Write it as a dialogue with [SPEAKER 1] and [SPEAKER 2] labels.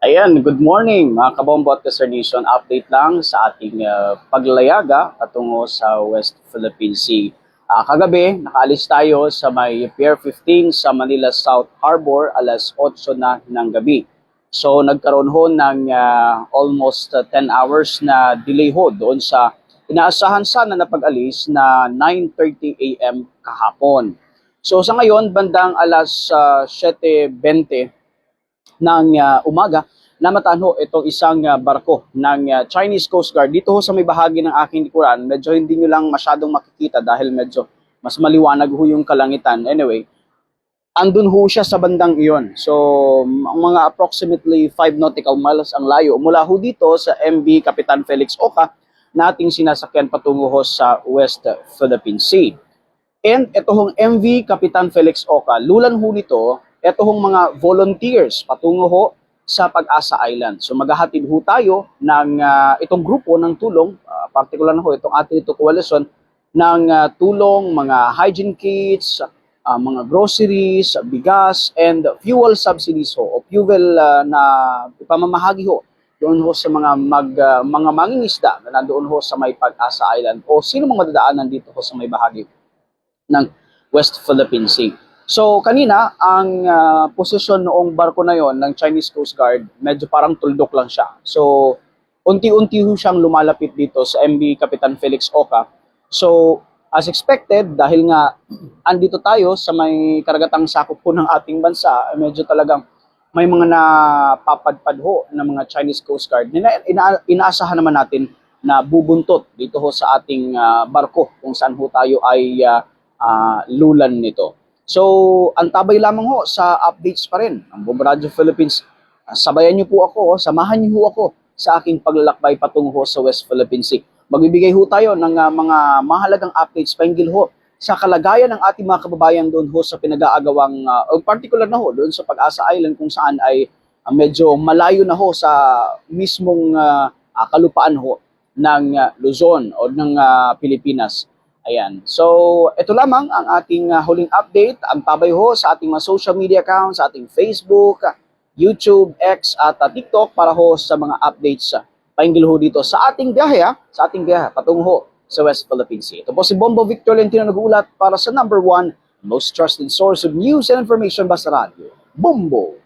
[SPEAKER 1] Ayan, good morning mga kabombo at Nation. Update lang sa ating paglayaga patungo sa West Philippine Sea. Kagabi, nakaalis tayo sa may Pier 15 sa Manila South Harbor alas 8 na ng gabi. So nagkaroon ho ng almost 10 hours na delay ho doon sa inaasahan sana na pag-alis na 9:30 a.m. kahapon. So sa ngayon, bandang alas 7:20 ng umaga, namataan ho itong isang barko ng Chinese Coast Guard dito ho sa may bahagi ng aking likuran. Medyo hindi nyo lang masyadong makikita dahil medyo mas maliwanag ho yung kalangitan. Anyway, andun ho siya sa bandang iyon. So, mga approximately 5 nautical miles ang layo mula ho dito sa MV Kapitan Felix Oca na ating sinasakyan patungo ho sa West Philippine Sea. And ito hong MV Kapitan Felix Oca, lulan ho nito, ito hong mga volunteers patungo ho sa Pag-asa Island. So maghahatid ho tayo ng itong grupo ng tulong, particular na ho itong ating ito coalition, ng tulong, mga hygiene kits, mga groceries, bigas, and fuel subsidies ho, o fuel na ipamamahagi ho doon ho sa mga mangingisda na nandoon ho sa may Pag-asa Island o sino mga madadaanan dito ho sa may bahagi ng West Philippine Sea. So kanina, ang posisyon noong barko na yon ng Chinese Coast Guard, medyo parang tuldok lang siya. So unti-unti ho siyang lumalapit dito sa MV Kapitan Felix Oca. So as expected, dahil nga andito tayo sa may karagatang sakop po ng ating bansa, medyo talagang may mga napapadpad ho ng mga Chinese Coast Guard. Inaasahan naman natin na bubuntot dito ho sa ating barko kung saan ho tayo ay lulan nito. So, antabay lamang ho sa updates pa rin. Ang Bombo Radio Philippines, sabayan niyo po ako, samahan niyo ho ako sa aking paglalakbay patungo ho sa West Philippine Sea. Magbibigay ho tayo ng mga mahalagang updates pahinggil ho sa kalagayan ng ating mga kababayan doon ho sa pinag-aagawang, particular na ho doon sa Pag-asa Island kung saan ay medyo malayo na ho sa mismong kalupaan ho ng Luzon o ng Pilipinas. Ayan. So, ito lamang ang ating huling update. Ang tabay ho sa ating mga social media accounts, sa ating Facebook, YouTube, X at TikTok para ho sa mga updates pahinggil ho dito sa ating biyahe, patungo ho sa West Philippine Sea. Ito po si Bombo Victor Lentino nag-uulat para sa #1 most trusted source of news and information, Basta Radio, Bombo.